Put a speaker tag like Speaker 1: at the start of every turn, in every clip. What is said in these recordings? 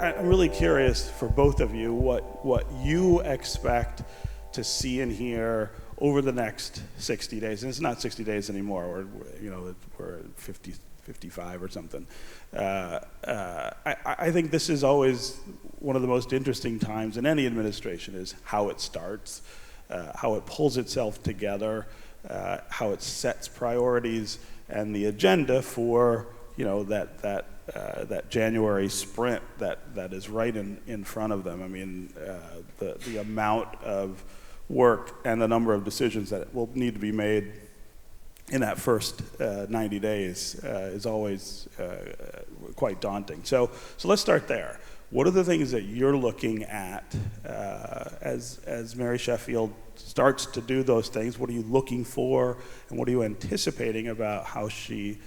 Speaker 1: I'm really curious for both of you what you expect to see and hear over the next 60 days. And it's not 60 days anymore. We're 50, 55 or something. I think this is always one of the most interesting times in any administration, is how it starts, how it pulls itself together, how it sets priorities and the agenda for that January sprint that is right in front of them. I mean, the amount of work and the number of decisions that will need to be made in that first 90 days is always quite daunting. So let's start there. What are the things that you're looking at as Mary Sheffield starts to do those things? What are you looking for, and what are you anticipating about how she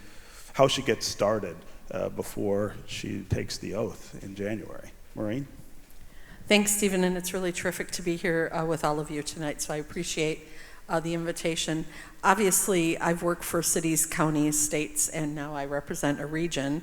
Speaker 1: gets started before she takes the oath in January? Maureen?
Speaker 2: Thanks, Stephen, and it's really terrific to be here with all of you tonight, so I appreciate the invitation. Obviously, I've worked for cities, counties, states, and now I represent a region.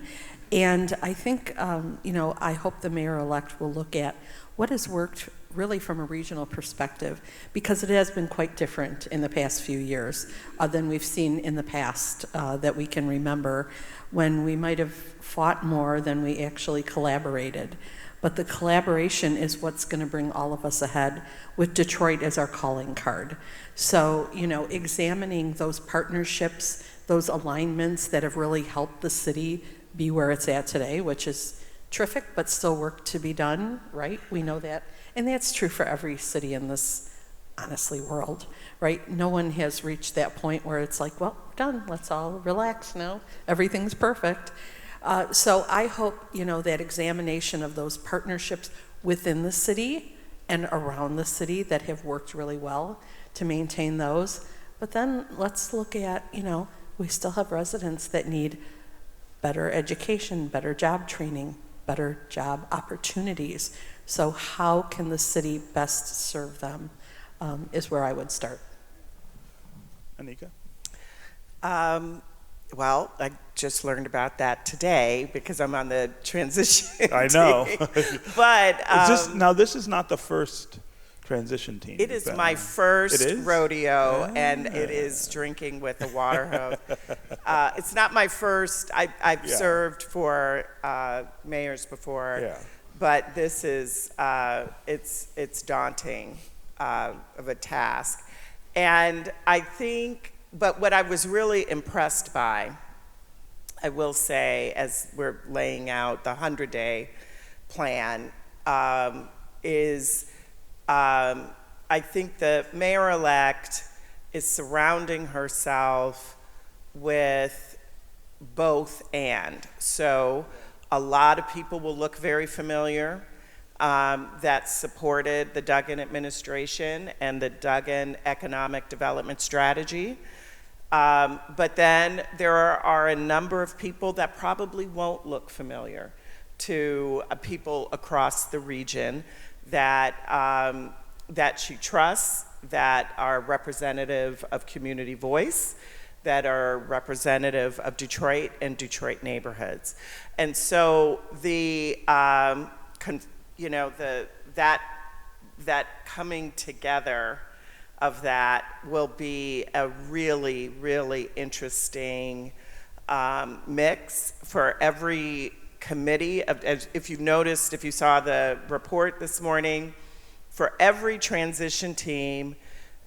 Speaker 2: And I think, I hope the mayor-elect will look at what has worked really from a regional perspective, because it has been quite different in the past few years than we've seen in the past that we can remember, when we might have fought more than we actually collaborated. But the collaboration is what's going to bring all of us ahead, with Detroit as our calling card. So, examining those partnerships, those alignments that have really helped the city be where it's at today, which is terrific, but still work to be done, right? We know that. And that's true for every city in this, honestly, world, right? No one has reached that point where it's like, well, we're done. Let's all relax now. Everything's perfect. So I hope, that examination of those partnerships within the city and around the city that have worked really well, to maintain those. But then let's look at, we still have residents that need better education, better job training, better job opportunities. So how can the city best serve them is where I would start.
Speaker 1: Anika?
Speaker 3: Well, I just learned about that today because I'm on the transition
Speaker 1: I know.
Speaker 3: But
Speaker 1: this is not the first transition team.
Speaker 3: It is my first rodeo, and
Speaker 1: Ah.
Speaker 3: it is drinking with a water hose. It's not my first. I've served for mayors before, but this is it's daunting of a task, and I think. But what I was really impressed by, I will say, as we're laying out the 100-day plan, is I think the mayor-elect is surrounding herself with both and. So a lot of people will look very familiar that supported the Duggan administration and the Duggan economic development strategy. But then there are a number of people that probably won't look familiar to people across the region that she trusts, that are representative of community voice, that are representative of Detroit and Detroit neighborhoods. And so that coming together of that will be a really, really interesting mix for every committee. If you've noticed, if you saw the report this morning, for every transition team,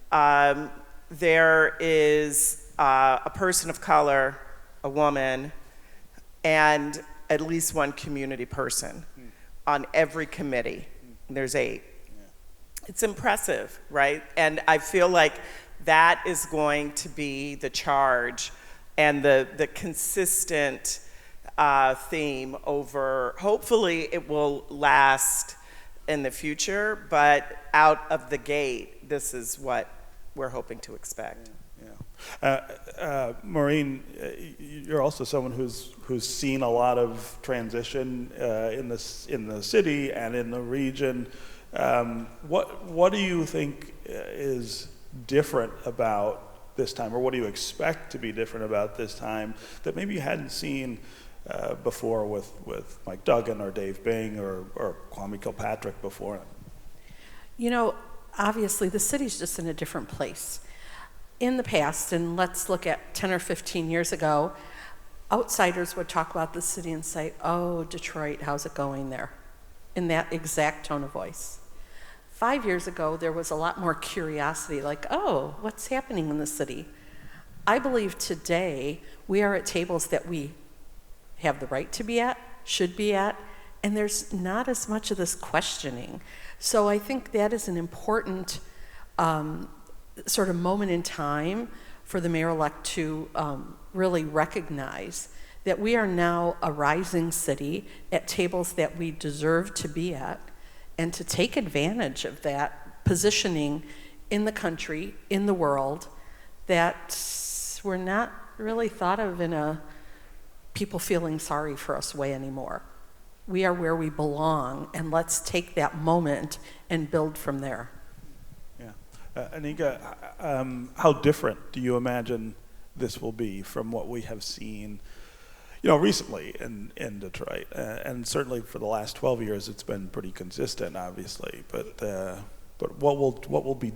Speaker 3: there is a person of color, a woman, and at least one community person on every committee. There's 8. It's impressive, right? And I feel like that is going to be the charge and the consistent theme over, hopefully it will last in the future, but out of the gate, this is what we're hoping to expect.
Speaker 1: Maureen, you're also someone who's seen a lot of transition in the city and in the region. What do you think is different about this time, or what do you expect to be different about this time that maybe you hadn't seen before with Mike Duggan or Dave Bing or Kwame Kilpatrick before him.
Speaker 2: You know, obviously the city's just in a different place. In the past, and let's look at 10 or 15 years ago, outsiders would talk about the city and say, "Oh, Detroit, how's it going there?" in that exact tone of voice. 5 years ago, there was a lot more curiosity, like, "Oh, what's happening in the city?" I believe today we are at tables that we have the right to be at, should be at, and there's not as much of this questioning. So I think that is an important sort of moment in time for the mayor-elect to really recognize that we are now a rising city at tables that we deserve to be at, and to take advantage of that positioning in the country, in the world, that we're not really thought of in a people feeling sorry for us way anymore. We are where we belong, and let's take that moment and build from there.
Speaker 1: Yeah. Anika, how different do you imagine this will be from what we have seen, you know, recently in Detroit? And certainly for the last 12 years, it's been pretty consistent, obviously. But what will be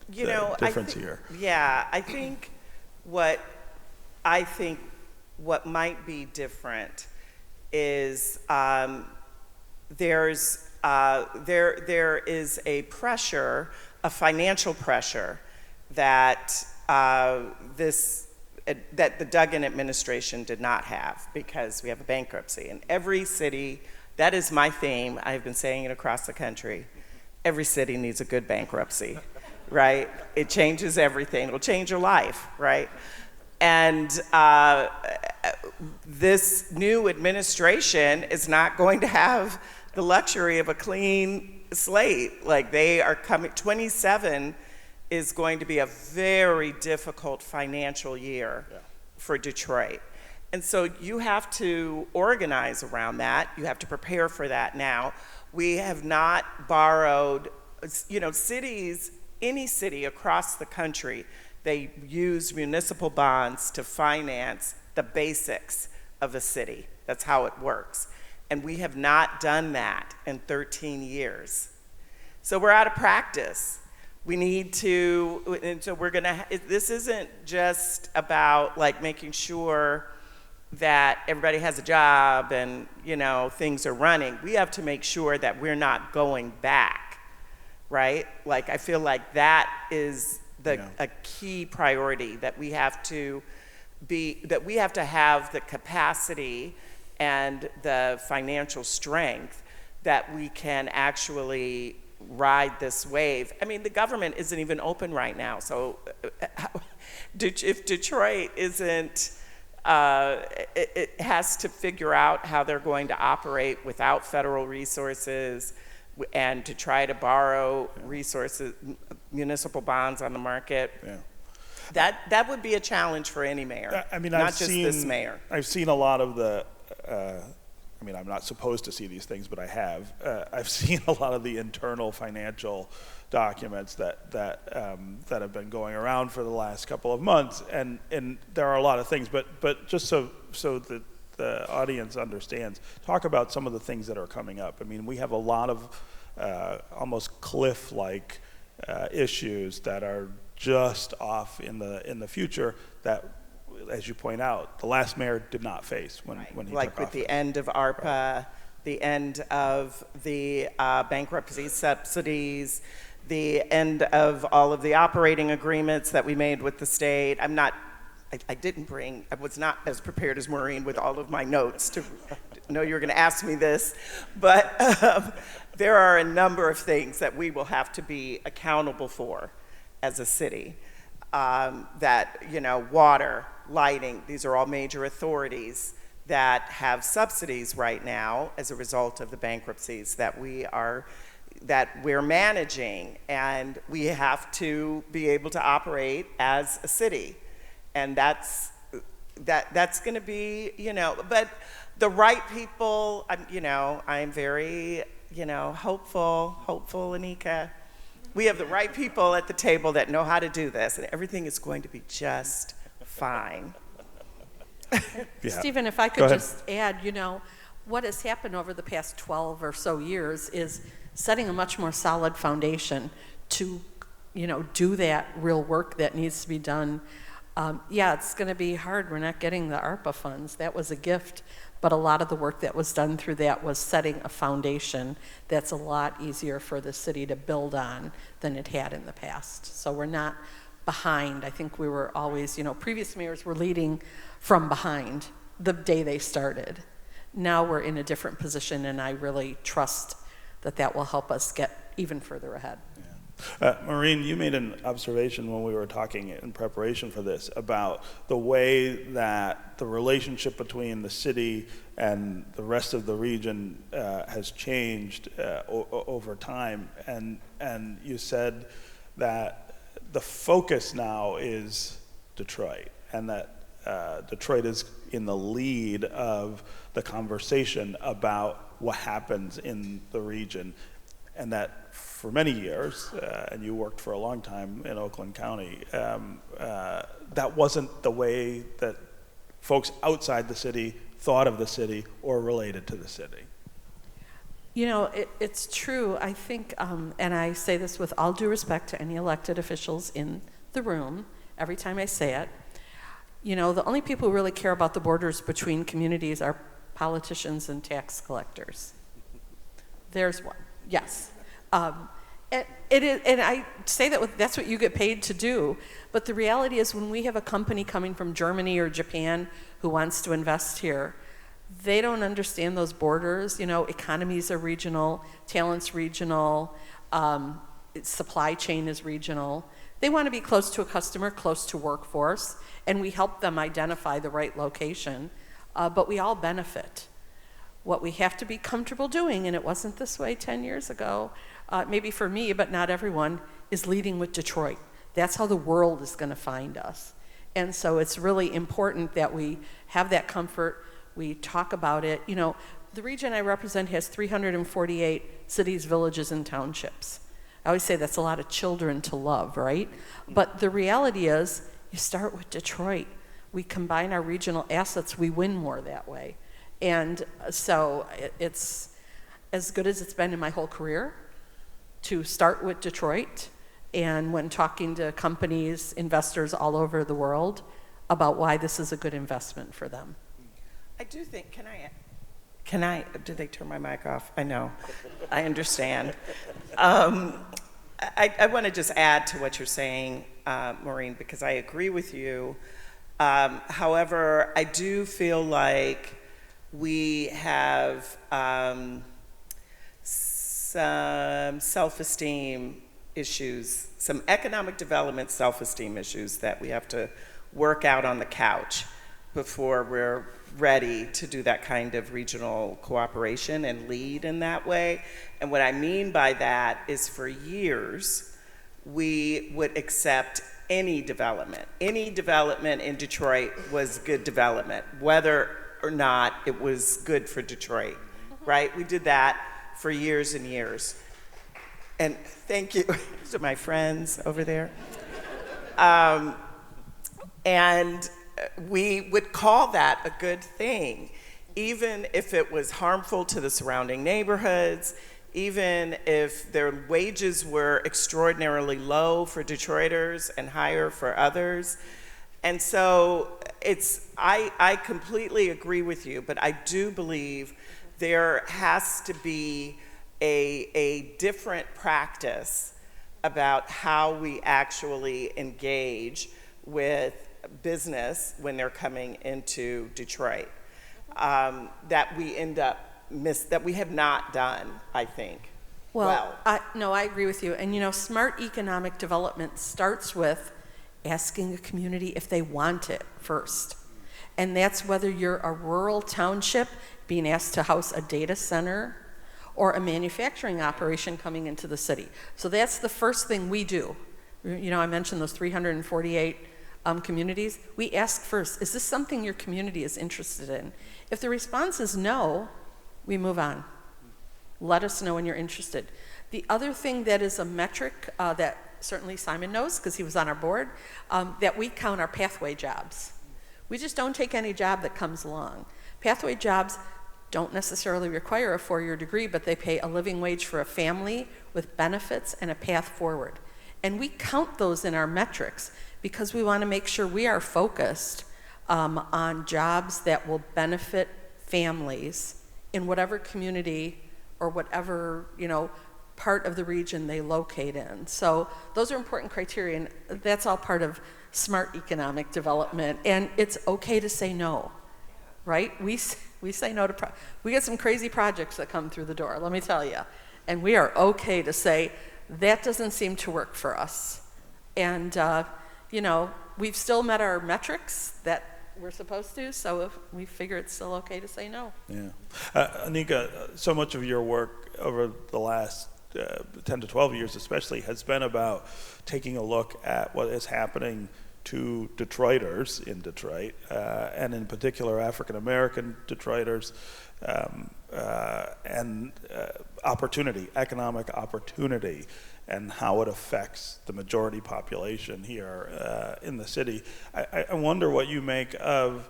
Speaker 1: the difference here?
Speaker 3: Yeah, I think what might be different is there is a pressure, a financial pressure that that the Duggan administration did not have, because we have a bankruptcy. And every city, that is my theme, I've been saying it across the country, every city needs a good bankruptcy, right? It changes everything, it'll change your life, right? And this new administration is not going to have the luxury of a clean slate. Like, they are coming, 27 is going to be a very difficult financial year for Detroit. And so you have to organize around that. You have to prepare for that now. We have not borrowed, you know, cities, any city across the country, they use municipal bonds to finance the basics of a city. That's how it works. And we have not done that in 13 years. So we're out of practice. We need to, and so we're gonna, this isn't just about like making sure that everybody has a job and, you know, things are running. We have to make sure that we're not going back, right? Like, I feel like that is a key priority, that we have to have the capacity and the financial strength that we can actually ride this wave. I mean, the government isn't even open right now, so if Detroit isn't, it has to figure out how they're going to operate without federal resources and to try to borrow resources, municipal bonds on the market. Yeah. That would be a challenge for any mayor.
Speaker 1: I mean,
Speaker 3: not just this mayor.
Speaker 1: I've seen a lot of the, I mean, I'm not supposed to see these things, but I have. I've seen a lot of the internal financial documents that have been going around for the last couple of months, and there are a lot of things. But just so that the audience understands, talk about some of the things that are coming up. I mean, we have a lot of almost cliff-like issues that are just off in the future that, as you point out, the last mayor did not face when he
Speaker 3: like
Speaker 1: took
Speaker 3: with
Speaker 1: office.
Speaker 3: the end of ARPA, right. The end of the bankruptcy subsidies, the end of all of the operating agreements that we made with the state. I was not as prepared as Maureen with all of my notes to know you were going to ask me this, but there are a number of things that we will have to be accountable for as a city. That, you know, water, lighting, these are all major authorities that have subsidies right now as a result of the bankruptcies that we're managing, and we have to be able to operate as a city. And that's going to be, you know, but the right people, I'm very, hopeful, Anika. We have the right people at the table that know how to do this, and everything is going to be just fine.
Speaker 1: Yeah.
Speaker 2: Stephen, if I
Speaker 1: Go
Speaker 2: could
Speaker 1: ahead.
Speaker 2: just add, what has happened over the past 12 or so years is setting a much more solid foundation to, do that real work that needs to be done. Yeah, it's going to be hard. We're not getting the ARPA funds. That was a gift. But a lot of the work that was done through that was setting a foundation that's a lot easier for the city to build on than it had in the past. So we're not behind. I think we were always, previous mayors were leading from behind the day they started. Now we're in a different position, and I really trust that will help us get even further ahead.
Speaker 1: Maureen, you made an observation when we were talking in preparation for this about the way that the relationship between the city and the rest of the region has changed over time, and you said that the focus now is Detroit, and that Detroit is in the lead of the conversation about what happens in the region, and that for many years, and you worked for a long time in Oakland County, that wasn't the way that folks outside the city thought of the city or related to the city.
Speaker 2: It's true. I think, and I say this with all due respect to any elected officials in the room, every time I say it, the only people who really care about the borders between communities are politicians and tax collectors. There's one, yes. It is, and I say that's what you get paid to do, but the reality is when we have a company coming from Germany or Japan who wants to invest here, they don't understand those borders. Economies are regional, talent's regional, supply chain is regional. They want to be close to a customer, close to workforce, and we help them identify the right location, but we all benefit. What we have to be comfortable doing, and it wasn't this way 10 years ago, maybe for me, but not everyone, is leading with Detroit. That's how the world is going to find us. And so it's really important that we have that comfort, we talk about it. The region I represent has 348 cities, villages, and townships. I always say that's a lot of children to love, right? But the reality is, you start with Detroit. We combine our regional assets, we win more that way. And so it's as good as it's been in my whole career to start with Detroit, and when talking to companies, investors all over the world about why this is a good investment for them.
Speaker 3: I do think, can I, did they turn my mic off? I know, I understand. I want to just add to what you're saying, Maureen, because I agree with you. However, I do feel like we have some self-esteem issues, some economic development self-esteem issues that we have to work out on the couch before we're ready to do that kind of regional cooperation and lead in that way. And what I mean by that is for years, we would accept any development. Any development in Detroit was good development, whether or not it was good for Detroit, right? We did that for years and years. And thank you to my friends over there. And we would call that a good thing, even if it was harmful to the surrounding neighborhoods, even if their wages were extraordinarily low for Detroiters and higher for others. And so I completely agree with you, but I do believe there has to be a different practice about how we actually engage with business when they're coming into Detroit, that we end up that we have not done, I think.
Speaker 2: Well, no, I agree with you. And smart economic development starts with asking a community if they want it first. And that's whether you're a rural township being asked to house a data center or a manufacturing operation coming into the city. So that's the first thing we do. I mentioned those 348 communities. We ask first, is this something your community is interested in? If the response is no, we move on. Let us know when you're interested. The other thing that is a metric that certainly Simon knows because he was on our board, that we count our pathway jobs. We just don't take any job that comes along. Pathway jobs don't necessarily require a 4-year degree, but they pay a living wage for a family with benefits and a path forward. And we count those in our metrics because we want to make sure we are focused on jobs that will benefit families in whatever community or whatever, part of the region they locate in. So those are important criteria, and that's all part of smart economic development. And it's okay to say no, right? We say no to we get some crazy projects that come through the door, let me tell you. And we are okay to say, that doesn't seem to work for us. And, we've still met our metrics that we're supposed to, so if we figure it's still okay to say no.
Speaker 1: Yeah. Anika, so much of your work over the last 10 to 12 years especially has been about taking a look at what is happening to Detroiters in Detroit, and in particular African American Detroiters, and opportunity, economic opportunity, and how it affects the majority population here in the city. I wonder what you make of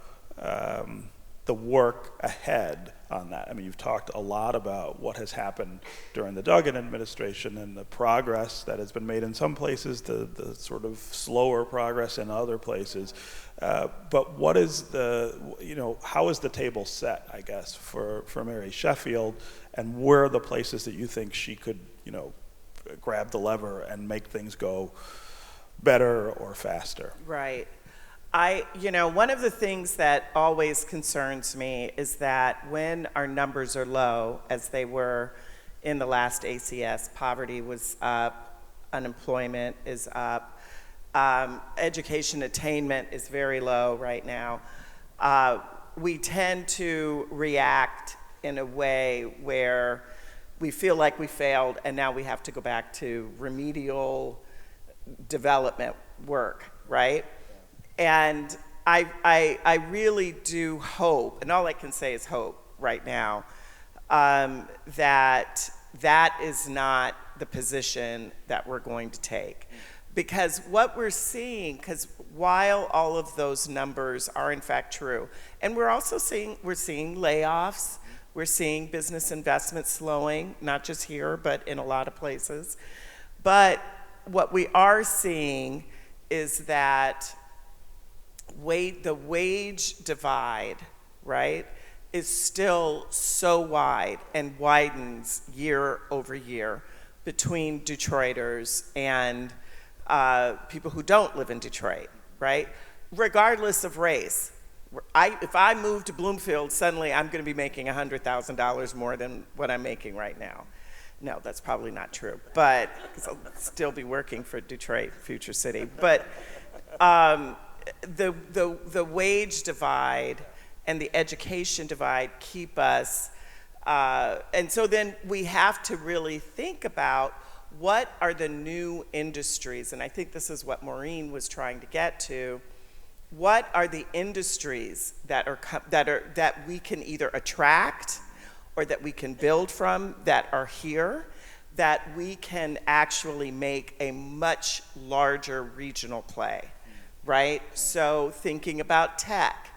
Speaker 1: the work ahead on that. I mean, you've talked a lot about what has happened during the Duggan administration and the progress that has been made in some places, the sort of slower progress in other places. But what is how is the table set, I guess, for Mary Sheffield, and where are the places that you think she could, grab the lever and make things go better or faster?
Speaker 3: Right. One of the things that always concerns me is that when our numbers are low, as they were in the last ACS, poverty was up, unemployment is up, education attainment is very low right now, we tend to react in a way where we feel like we failed and now we have to go back to remedial development work, right? And I really do hope, and all I can say is hope right now, that is not the position that we're going to take. Because what we're seeing, because while all of those numbers are in fact true, and we're seeing layoffs, we're seeing business investment slowing, not just here, but in a lot of places. But what we are seeing is that the wage divide, right, is still so wide and widens year over year between Detroiters and people who don't live in Detroit, right? Regardless of race. If I move to Bloomfield, suddenly I'm going to be making $100,000 more than what I'm making right now. No, that's probably not true, but because I'll still be working for Detroit, future city. But the wage divide and the education divide keep us, and so then we have to really think about what are the new industries, and I think this is what Maureen was trying to get to. What are the industries that we can either attract or that we can build from that are here, that we can actually make a much larger regional play, right? So thinking about tech,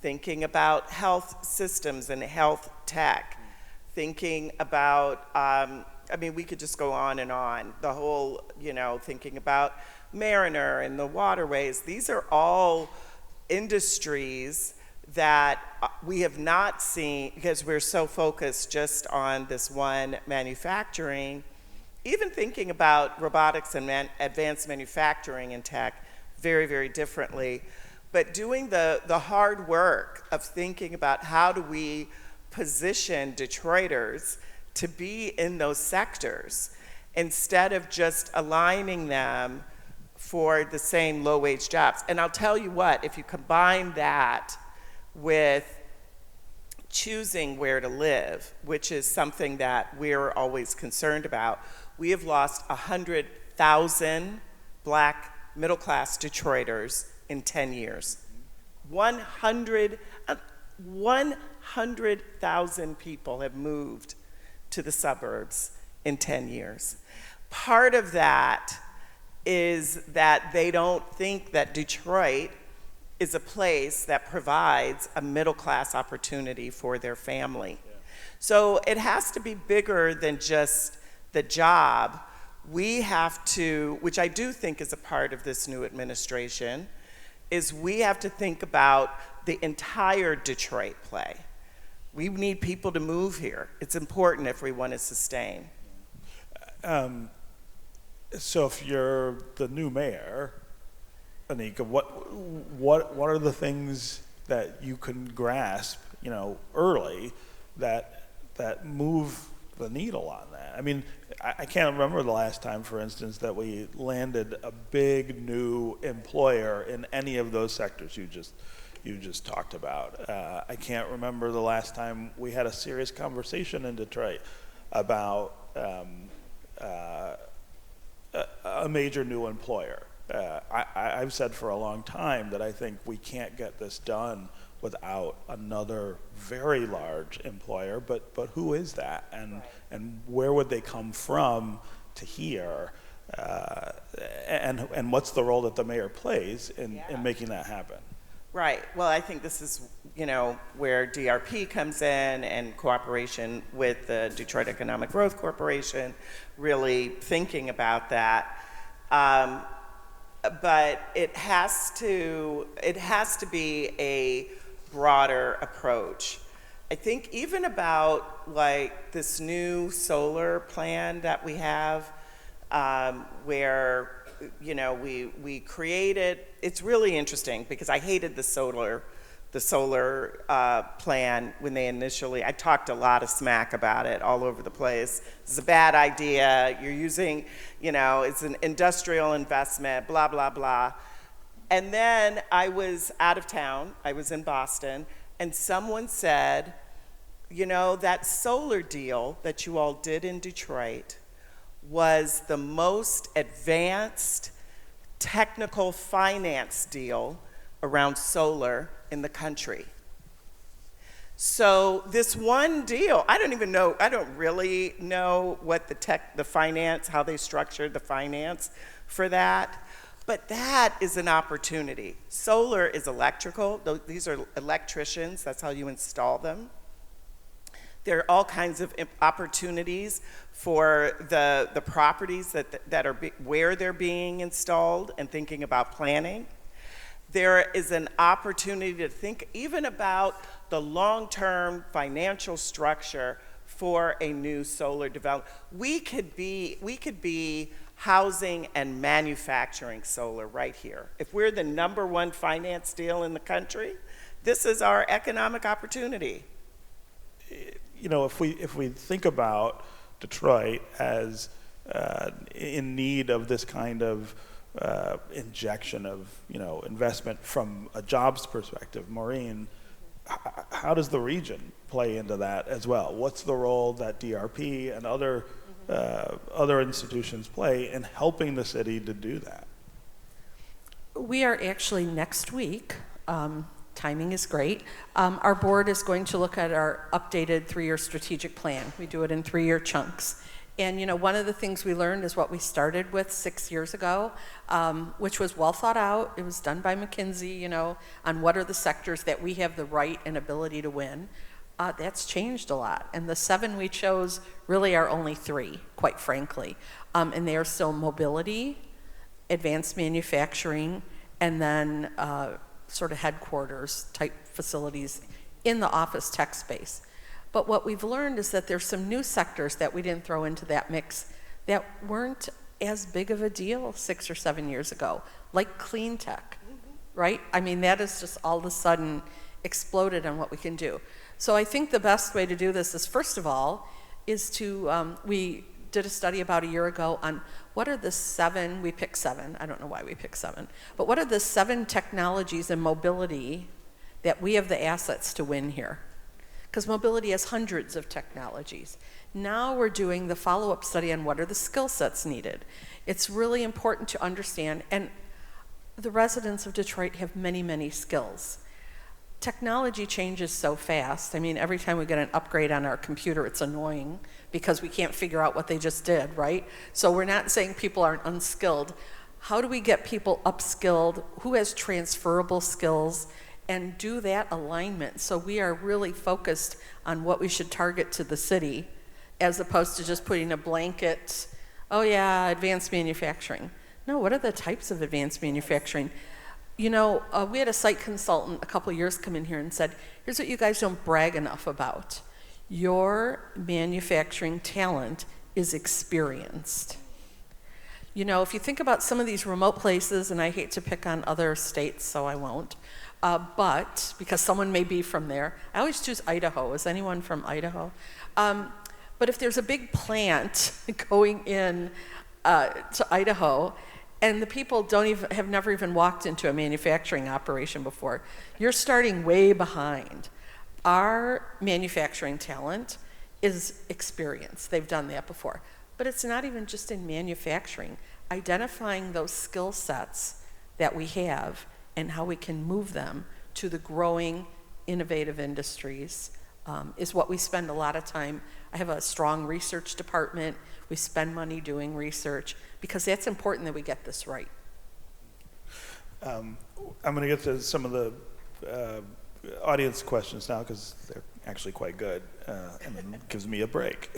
Speaker 3: thinking about health systems and health tech, thinking about, we could just go on and on. The whole, thinking about Mariner and the waterways. These are all industries that we have not seen because we're so focused just on this one manufacturing. Even thinking about robotics and advanced manufacturing and tech very, very differently. But doing the hard work of thinking about how do we position Detroiters to be in those sectors instead of just aligning them for the same low-wage jobs. And I'll tell you what, if you combine that with choosing where to live, which is something that we're always concerned about, we have lost 100,000 Black middle-class Detroiters in 10 years. 100,000 people have moved to the suburbs in 10 years. Part of that is that they don't think that Detroit is a place that provides a middle-class opportunity for their family. Yeah. So it has to be bigger than just the job. We have to, which I do think is a part of this new administration, is we have to think about the entire Detroit play. We need people to move here. It's important if we want to sustain.
Speaker 1: So if you're the new mayor, Anika, what are the things that you can grasp, early that move the needle on that? I mean, I can't remember the last time, for instance, that we landed a big new employer in any of those sectors you just talked about. I can't remember the last time we had a serious conversation in Detroit about a major new employer. I've said for a long time that I think we can't get this done without another very large employer, but who is that, and where would they come from to here, and what's the role that the mayor plays in making that happen?
Speaker 3: Right. Well, I think this is, where DRP comes in and cooperation with the Detroit Economic Growth Corporation, really thinking about that. But it has to be a broader approach. I think even about like this new solar plan that we have, where we created. It's really interesting because I hated the solar plan when they initially. I talked a lot of smack about it all over the place. It's a bad idea. You're using, it's an industrial investment. Blah blah blah. And then I was out of town. I was in Boston, and someone said, that solar deal that you all did in Detroit was the most advanced technical finance deal around solar in the country. So this one deal, I don't really know what the finance, how they structured the finance for that, but that is an opportunity. Solar is electrical. These are electricians. That's how you install them. There are all kinds of opportunities for the properties that are where they're being installed and thinking about planning. There is an opportunity to think even about the long-term financial structure for a new solar development. We could be housing and manufacturing solar right here. If we're the #1 finance deal in the country, this is our economic opportunity.
Speaker 1: If we think about Detroit as in need of this kind of injection of investment from a jobs perspective, Maureen, how does the region play into that as well? What's the role that DRP and other institutions play in helping the city to do that?
Speaker 2: We are actually next week. Timing is great. Our board is going to look at our updated 3-year strategic plan. We do it in 3-year chunks. And one of the things we learned is what we started with 6 years ago, which was well thought out. It was done by McKinsey, on what are the sectors that we have the right and ability to win. That's changed a lot. And the 7 we chose really are only 3, quite frankly. And they are still mobility, advanced manufacturing, and then sort of headquarters type facilities in the office tech space. But what we've learned is that there's some new sectors that we didn't throw into that mix that weren't as big of a deal 6 or 7 years ago, like clean tech, right? I mean, that has just all of a sudden exploded on what we can do. So I think the best way to do this is, first of all, is to, we did a study about a year ago on what are the 7, we picked 7, I don't know why we picked 7, but what are the 7 technologies in mobility that we have the assets to win here? Because mobility has hundreds of technologies. Now we're doing the follow-up study on what are the skill sets needed. It's really important to understand, and the residents of Detroit have many, many skills. Technology changes so fast. I mean, every time we get an upgrade on our computer, it's annoying because we can't figure out what they just did, right? So we're not saying people aren't unskilled. how do we get people upskilled, who has transferable skills, and do that alignment so we are really focused on what we should target to the city, as opposed to just putting a blanket, oh yeah, advanced manufacturing. No, what are the types of advanced manufacturing? You know, we had a site consultant a couple of years come in here and said, here's what you guys don't brag enough about. Your manufacturing talent is experienced. You know, if you think about some of these remote places, and I hate to pick on other states, so I won't, but because someone may be from there, I always choose Idaho. Is anyone from Idaho? But if there's a big plant going in to Idaho, and the people have never even walked into a manufacturing operation before, you're starting way behind. Our manufacturing talent is experience. They've done that before. But it's not even just in manufacturing. Identifying those skill sets that we have and how we can move them to the growing, innovative industries is what we spend a lot of time. I have a strong research department. We spend money doing research because that's important that we get this right.
Speaker 1: I'm going to get to some of the audience questions now because they're actually quite good and it gives me a break.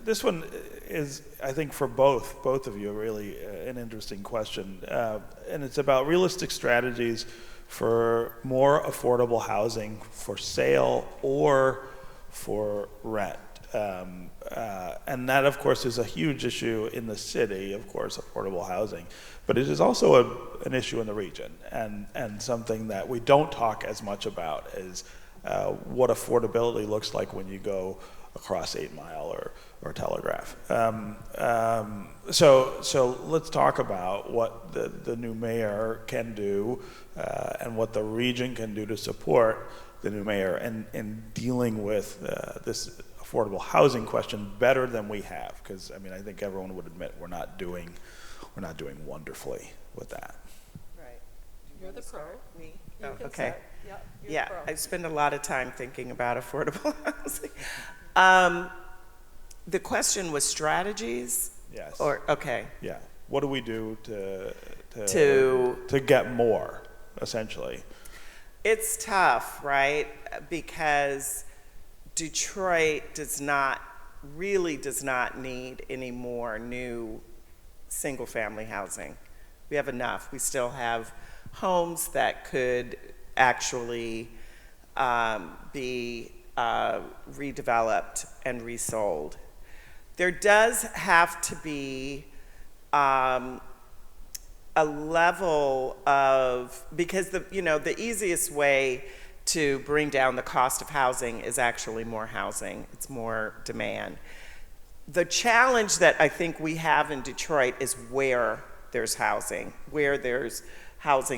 Speaker 1: This one is, I think, for both of you, really an interesting question. And it's about realistic strategies for more affordable housing for sale or for rent. And that, of course, is a huge issue in the city, of course, affordable housing. But it is also an issue in the region, and something that we don't talk as much about is what affordability looks like when you go across 8 Mile or Telegraph. So let's talk about what the new mayor can do and what the region can do to support the new mayor in dealing with this affordable housing question better than we have, because I mean I think everyone would admit we're not doing wonderfully with that.
Speaker 3: Right.
Speaker 2: You're the pro.
Speaker 3: Me?
Speaker 2: You
Speaker 3: Oh,
Speaker 2: can
Speaker 3: okay.
Speaker 2: start. Yep, you're
Speaker 3: Yeah,
Speaker 2: the pro.
Speaker 3: I spend a lot of time thinking about affordable housing. The question was strategies?
Speaker 1: Yes.
Speaker 3: Or, okay.
Speaker 1: Yeah. What do we do
Speaker 3: To-
Speaker 1: to get more, essentially?
Speaker 3: It's tough, right? Because Detroit does not need any more new single-family housing. We have enough. We still have homes that could actually be redeveloped and resold. There does have to be a level of, because the easiest way to bring down the cost of housing is actually more housing. It's more demand. The challenge that I think we have in Detroit is where there's housing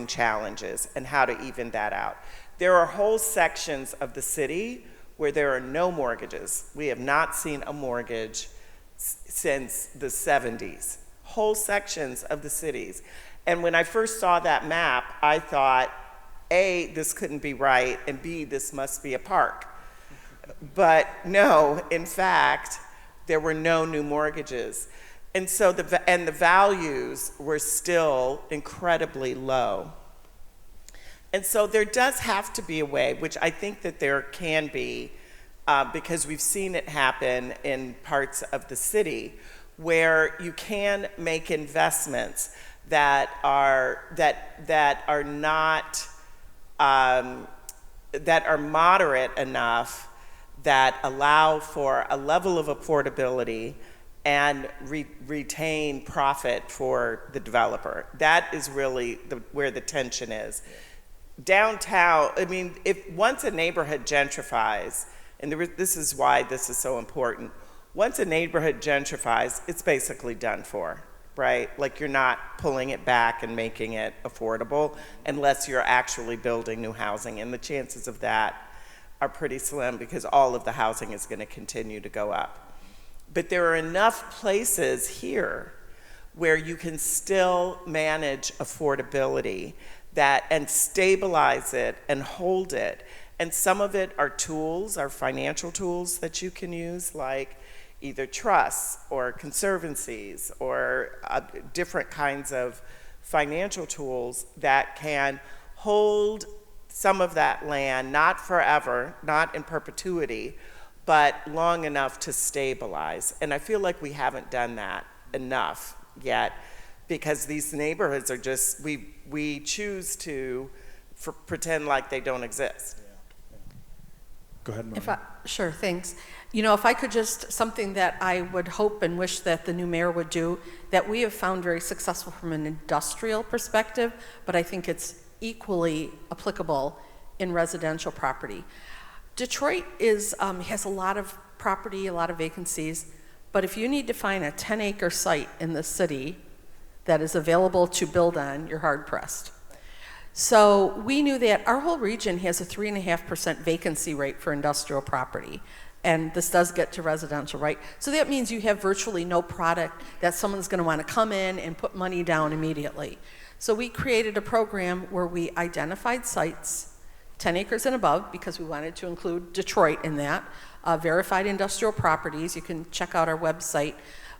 Speaker 3: challenges, and how to even that out. There are whole sections of the city where there are no mortgages. We have not seen a mortgage since the 70s. Whole sections of the cities. And when I first saw that map, I thought, A, this couldn't be right, and B, this must be a park. But no, in fact, there were no new mortgages. And so the values were still incredibly low. And so there does have to be a way, which I think that there can be, because we've seen it happen in parts of the city, where you can make investments that are not that are moderate enough, that allow for a level of affordability and retain profit for the developer. That is really where the tension is. Downtown, I mean, once a neighborhood gentrifies, and this is why this is so important, once a neighborhood gentrifies, it's basically done for, right? Like, you're not pulling it back and making it affordable unless you're actually building new housing, and the chances of that are pretty slim because all of the housing is going to continue to go up. But there are enough places here where you can still manage affordability and stabilize it and hold it. And some of it are tools, are financial tools that you can use, like either trusts or conservancies or different kinds of financial tools that can hold some of that land, not forever, not in perpetuity, but long enough to stabilize. And I feel like we haven't done that enough yet, because these neighborhoods are just, we choose to pretend like they don't exist.
Speaker 1: Go ahead, Maureen.
Speaker 2: Sure, thanks. You know, if I could just, something that I would hope and wish that the new mayor would do, that we have found very successful from an industrial perspective, but I think it's equally applicable in residential property. Detroit has a lot of property, a lot of vacancies, but if you need to find a 10-acre site in the city that is available to build on, you're hard-pressed. So we knew that our whole region has a 3.5% vacancy rate for industrial property. And this does get to residential, right? So that means you have virtually no product that someone's going to want to come in and put money down immediately. So we created a program where we identified sites, 10 acres and above, because we wanted to include Detroit in that, verified industrial properties. You can check out our website.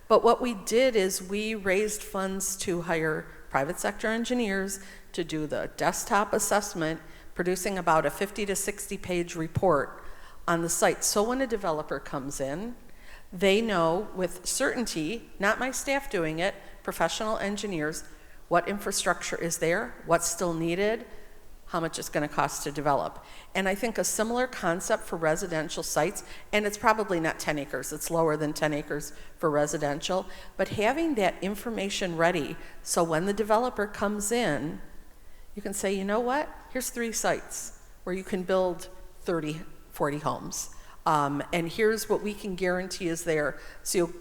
Speaker 2: But what we did is we raised funds to hire private sector engineers to do the desktop assessment, producing about a 50 to 60 page report on the site. So when a developer comes in, they know with certainty, not my staff doing it, professional engineers, what infrastructure is there, what's still needed, how much it's going to cost to develop. And I think a similar concept for residential sites, and it's probably not 10 acres, it's lower than 10 acres for residential, but having that information ready so when the developer comes in, you can say, you know what, here's 3 sites where you can build 30, 40 homes. And here's what we can guarantee is there. So you'll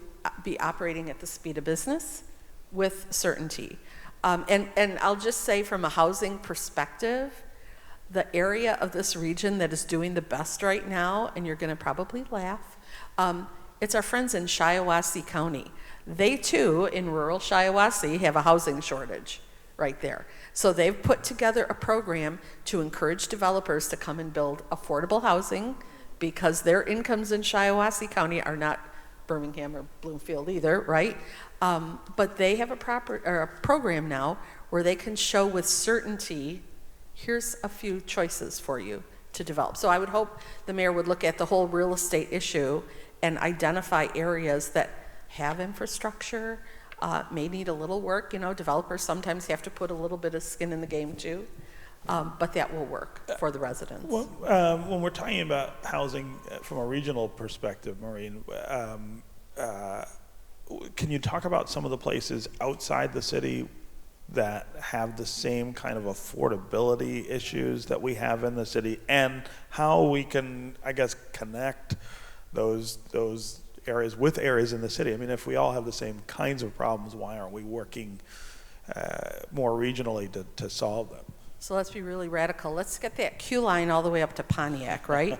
Speaker 2: be operating at the speed of business with certainty. And I'll just say from a housing perspective, the area of this region that is doing the best right now, and you're gonna probably laugh, it's our friends in Shiawassee County. They too, in rural Shiawassee, have a housing shortage right there. So they've put together a program to encourage developers to come and build affordable housing because their incomes in Shiawassee County are not Birmingham or Bloomfield either, right? But they have a program now where they can show with certainty, here's a few choices for you to develop. So I would hope the mayor would look at the whole real estate issue and identify areas that have infrastructure, may need a little work. You know, developers sometimes have to put a little bit of skin in the game too, but that will work for the residents.
Speaker 1: Well, when we're talking about housing from a regional perspective, Maureen, can you talk about some of the places outside the city that have the same kind of affordability issues that we have in the city, and how we can, I guess, connect those areas with areas in the city? I mean, if we all have the same kinds of problems, why aren't we working more regionally to solve them?
Speaker 2: So let's be really radical. Let's get that queue line all the way up to Pontiac, right?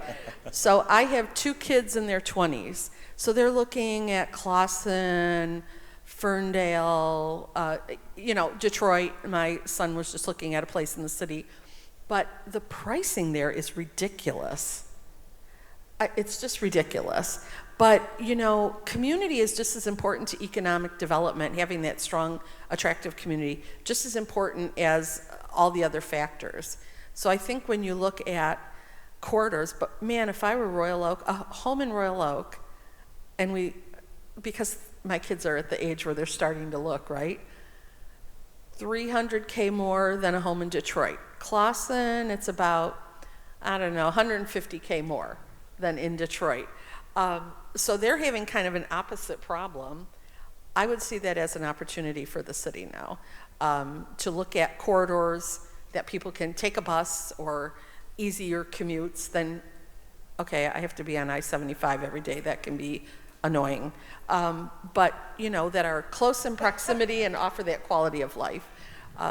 Speaker 2: So I have 2 kids in their 20s. So they're looking at Clawson, Ferndale, you know, Detroit. My son was just looking at a place in the city. But the pricing there is ridiculous. It's just ridiculous. But, you know, community is just as important to economic development, having that strong, attractive community, just as important as all the other factors. So I think when you look at corridors, but man, if I were Royal Oak, a home in Royal Oak, and because my kids are at the age where they're starting to look, right? $300K more than a home in Detroit. Clawson, it's about, I don't know, $150K more than in Detroit. So they're having kind of an opposite problem. I would see that as an opportunity for the city now, to look at corridors that people can take a bus or easier commutes than, okay, I have to be on I-75 every day. That can be annoying. But, you know, that are close in proximity and offer that quality of life.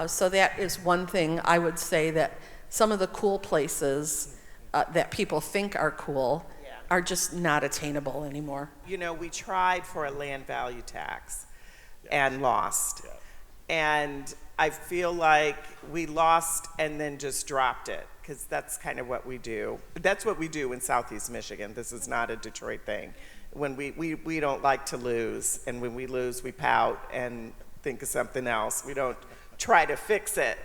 Speaker 2: So that is one thing I would say, that some of the cool places that people think are cool are just not attainable anymore.
Speaker 3: You know, we tried for a land value tax and lost. And I feel like we lost and then just dropped it, because that's kind of what we do. That's what we do in Southeast Michigan. This is not a Detroit thing. when we don't like to lose, and when we lose, we pout and think of something else. We don't try to fix it.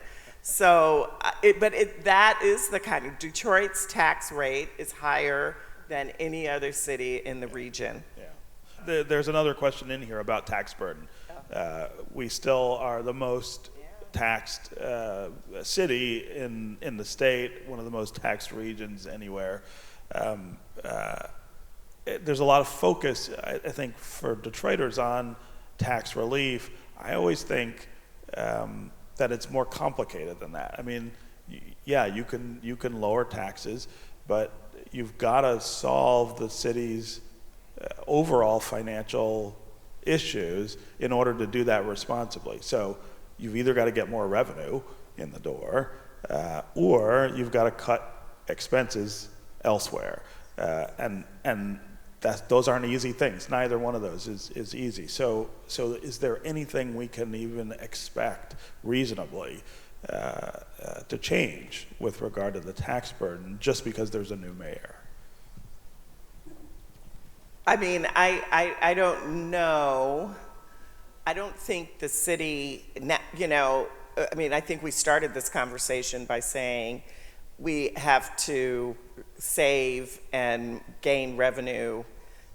Speaker 3: So, that is the kind of, Detroit's tax rate is higher than any other city in the region.
Speaker 1: Yeah. There's another question in here about tax burden. We still are the most taxed city in the state, one of the most taxed regions anywhere. There's a lot of focus, I think, for Detroiters on tax relief. I always think that it's more complicated than that. I mean, yeah, you can lower taxes, but you've got to solve the city's overall financial issues in order to do that responsibly. So you've either got to get more revenue in the door, or you've got to cut expenses elsewhere, and those aren't easy things. Neither one of those is easy. So is there anything we can even expect reasonably to change with regard to the tax burden just because there's a new mayor?
Speaker 3: I mean, I don't know. I don't think the city, I mean, I think we started this conversation by saying we have to save and gain revenue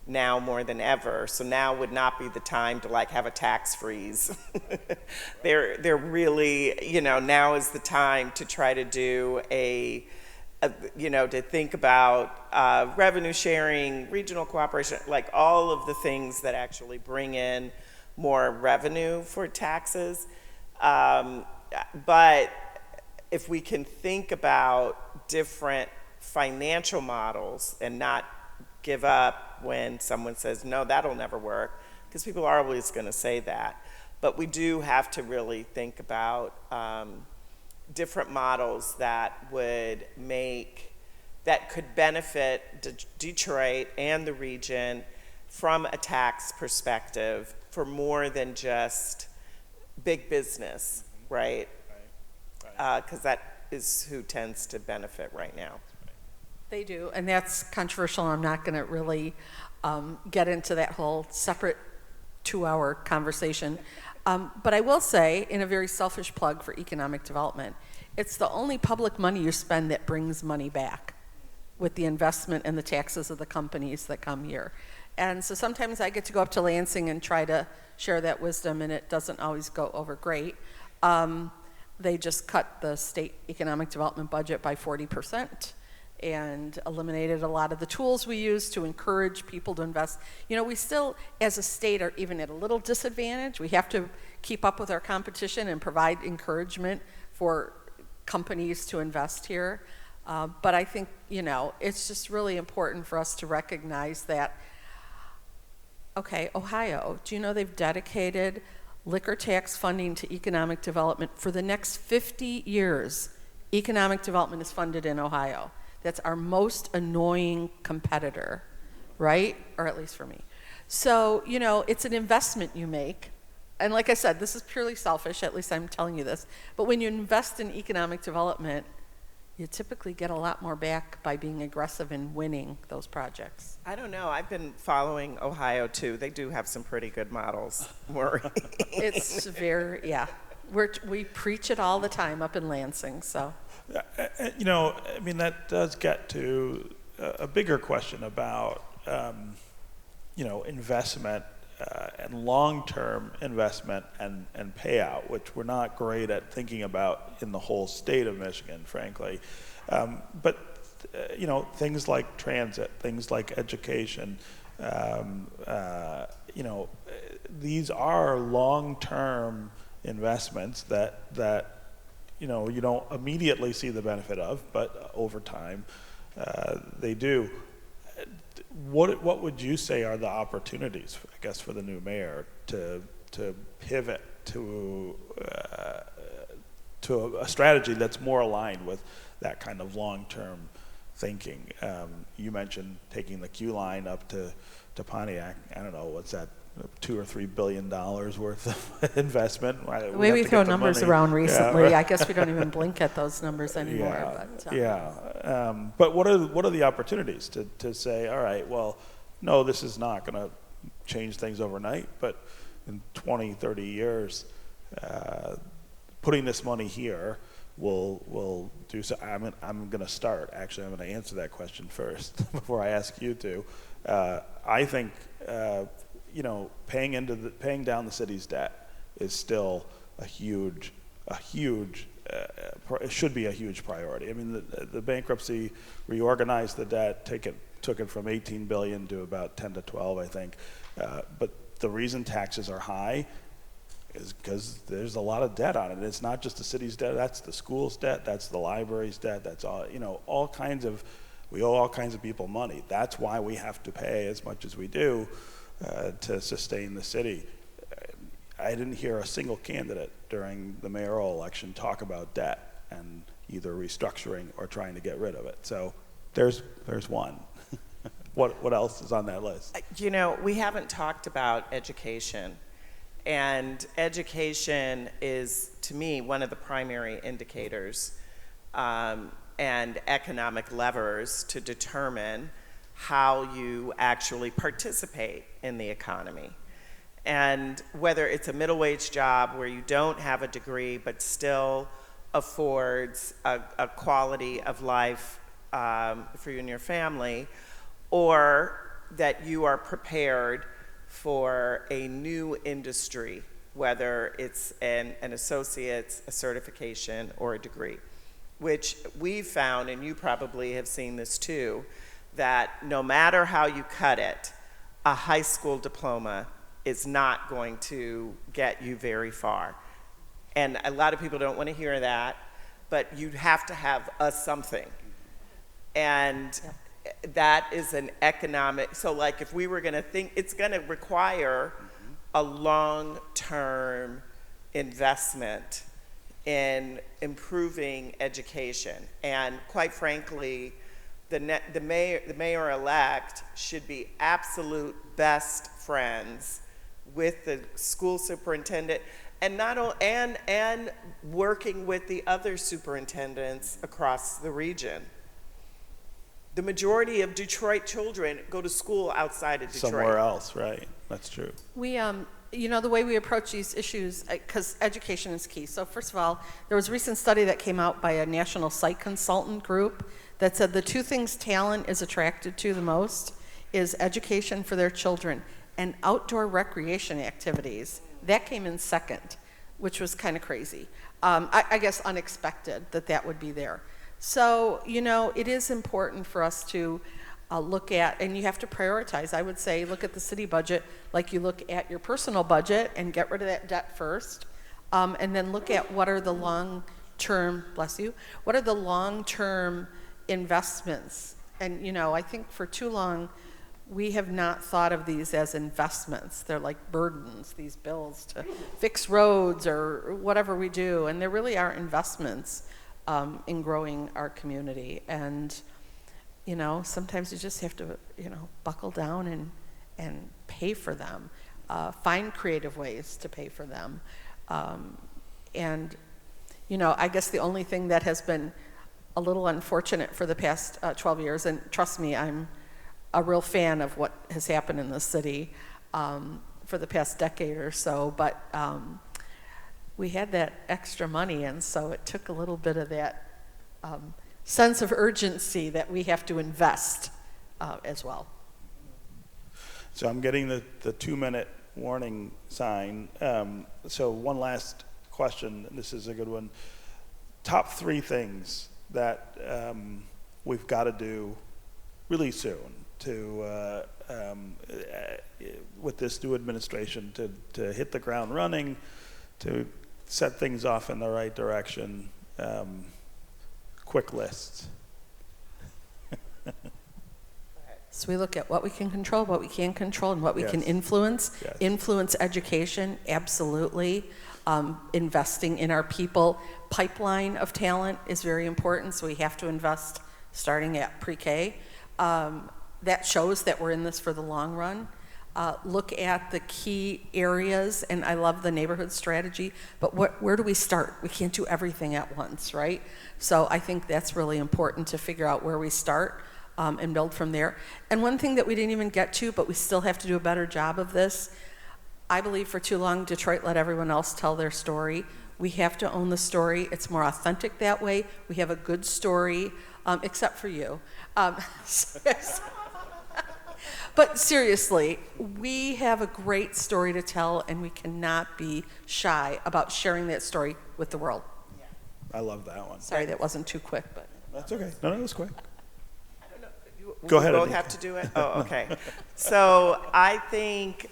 Speaker 3: now more than ever. So now would not be the time to have a tax freeze. They're really, now is the time to try to do to think about revenue sharing, regional cooperation, all of the things that actually bring in more revenue for taxes. But if we can think about different financial models and not give up when someone says, no, that'll never work, because people are always going to say that. But we do have to really think about different models that could benefit Detroit and the region from a tax perspective for more than just big business, right? Because that is who tends to benefit right now.
Speaker 2: They do, and that's controversial. I'm not going to really get into that whole separate 2-hour conversation. But I will say, in a very selfish plug for economic development, it's the only public money you spend that brings money back with the investment and the taxes of the companies that come here. And so sometimes I get to go up to Lansing and try to share that wisdom, and it doesn't always go over great. They just cut the state economic development budget by 40% and eliminated a lot of the tools we use to encourage people to invest. We still, as a state, are even at a little disadvantage. We have to keep up with our competition and provide encouragement for companies to invest here. But I think, it's just really important for us to recognize that, okay, Ohio, do you know they've dedicated liquor tax funding to economic development for the next 50 years? Economic development is funded in Ohio. That's our most annoying competitor, right? Or at least for me. So, it's an investment you make. And like I said, this is purely selfish, at least I'm telling you this. But when you invest in economic development, you typically get a lot more back by being aggressive in winning those projects.
Speaker 3: I don't know. I've been following Ohio, too. They do have some pretty good models, Maureen.
Speaker 2: It's very, we preach it all the time up in Lansing, so.
Speaker 1: That does get to a bigger question about, investment and long-term investment and payout, which we're not great at thinking about in the whole state of Michigan, frankly. But things like transit, things like education, these are long-term investments that you don't immediately see the benefit of, but over time they do. What would you say are the opportunities, I guess, for the new mayor to pivot to a strategy that's more aligned with that kind of long-term thinking? You mentioned taking the Q line up to Pontiac. I don't know, what's that? $2 or $3 billion worth of investment.
Speaker 2: The way we throw numbers around recently, I guess we don't even blink at those numbers anymore.
Speaker 1: But what are the opportunities to say, all right, well, no, this is not going to change things overnight, but in 20, 30 years, putting this money here will do so. I'm going to start. Actually, I'm going to answer that question first before I ask you to. I think paying down the city's debt is still a huge. It should be a huge priority. I mean, the bankruptcy reorganized the debt, took it from 18 billion to about 10 to 12, I think. But the reason taxes are high is because there's a lot of debt on it. It's not just the city's debt, that's the school's debt, that's the library's debt, that's all, we owe all kinds of people money. That's why we have to pay as much as we do to sustain the city. I didn't hear a single candidate during the mayoral election talk about debt and either restructuring or trying to get rid of it. So there's one. What else is on that list?
Speaker 3: We haven't talked about education. And education is, to me, one of the primary indicators and economic levers to determine how you actually participate in the economy. And whether it's a middle wage job where you don't have a degree but still affords a quality of life for you and your family, or that you are prepared for a new industry, whether it's an associate's, a certification, or a degree, which we've found, and you probably have seen this too, that no matter how you cut it, a high school diploma is not going to get you very far. And a lot of people don't want to hear that, but you have to have a something. And that is an economic, so like if we were going to think, it's going to require a long-term investment in improving education. And quite frankly, the mayor-elect should be absolute best friends with the school superintendent, and and working with the other superintendents across the region. The majority of Detroit children go to school outside of Detroit.
Speaker 1: Somewhere else, right? That's true.
Speaker 2: We, the way we approach these issues, because education is key. So first of all, there was a recent study that came out by a national site consultant group that said the two things talent is attracted to the most is education for their children and outdoor recreation activities. That came in second, which was kind of crazy. I guess unexpected that would be there. So, it is important for us to look at, and you have to prioritize. I would say look at the city budget like you look at your personal budget and get rid of that debt first, and then look at what are the long-term, what are the long-term investments. And, I think for too long, we have not thought of these as investments. They're like burdens, these bills to fix roads or whatever we do, and they really are investments in growing our community. And sometimes you just have to buckle down and pay for them, find creative ways to pay for them. And I guess the only thing that has been a little unfortunate for the past 12 years, and trust me, I'm a real fan of what has happened in the city for the past decade or so, but we had that extra money, and so it took a little bit of that sense of urgency that we have to invest as well.
Speaker 1: So I'm getting the 2-minute warning sign. So one last question, and this is a good one. Top 3 things that we've got to do really soon to with this new administration to hit the ground running, to set things off in the right direction. Quick list.
Speaker 2: So we look at what we can control, what we can't control, and what we can influence.
Speaker 1: Yes.
Speaker 2: Influence education, absolutely. Investing in our people. Pipeline of talent is very important, so we have to invest starting at pre-K. That shows that we're in this for the long run. Look at the key areas, and I love the neighborhood strategy, but where do we start? We can't do everything at once, right? So I think that's really important to figure out where we start. and build from there. And one thing that we didn't even get to, but we still have to do a better job of this, I believe for too long Detroit let everyone else tell their story. We have to own the story. It's more authentic that way. We have a good story, except for you. But seriously, we have a great story to tell, and we cannot be shy about sharing that story with the world.
Speaker 1: I love that one.
Speaker 2: Sorry, that wasn't too quick, but.
Speaker 1: That's okay. No, it was quick.
Speaker 3: I don't know.
Speaker 1: Go ahead,
Speaker 3: We both
Speaker 1: Anika.
Speaker 3: have to do it? Oh, okay. So I think,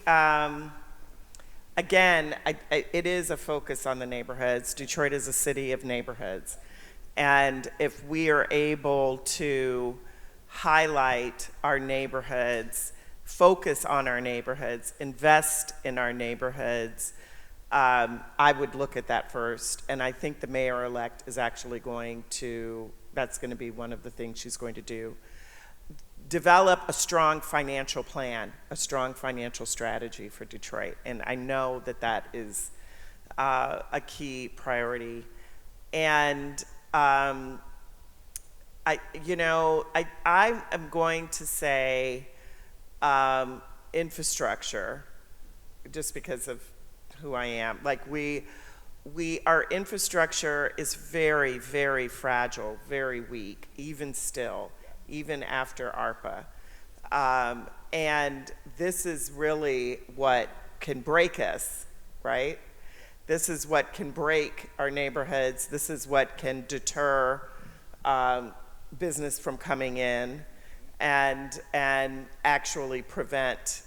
Speaker 3: again, it is a focus on the neighborhoods. Detroit is a city of neighborhoods. And if we are able to highlight our neighborhoods, focus on our neighborhoods, invest in our neighborhoods, I would look at that first. And I think the mayor-elect is actually that's going to be one of the things she's going to do. Develop a strong financial plan, a strong financial strategy for Detroit. And I know that is a key priority. And I am going to say infrastructure, just because of who I am. Like our infrastructure is very, very fragile, very weak, even still, even after ARPA. And this is really what can break us, right? This is what can break our neighborhoods. This is what can deter business from coming in and actually prevent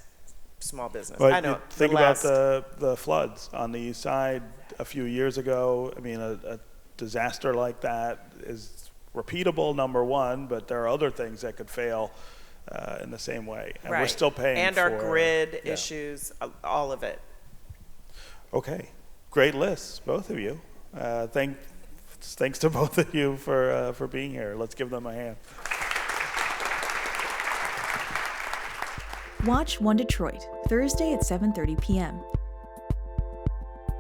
Speaker 3: small business.
Speaker 1: But
Speaker 3: I know.
Speaker 1: think about the floods on the east side a few years ago. I mean, a disaster like that is repeatable, number one, but there are other things that could fail in the same way. And
Speaker 3: right.
Speaker 1: we're still paying
Speaker 3: and
Speaker 1: for
Speaker 3: our grid
Speaker 1: yeah.
Speaker 3: issues, all of it.
Speaker 1: Okay. Great lists, both of you. Thanks to both of you for being here. Let's give them a hand.
Speaker 4: Watch One Detroit, Thursday at 7:30 p.m.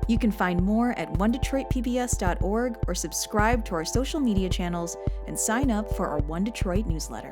Speaker 4: You can find more at onedetroitpbs.org or subscribe to our social media channels and sign up for our One Detroit newsletter.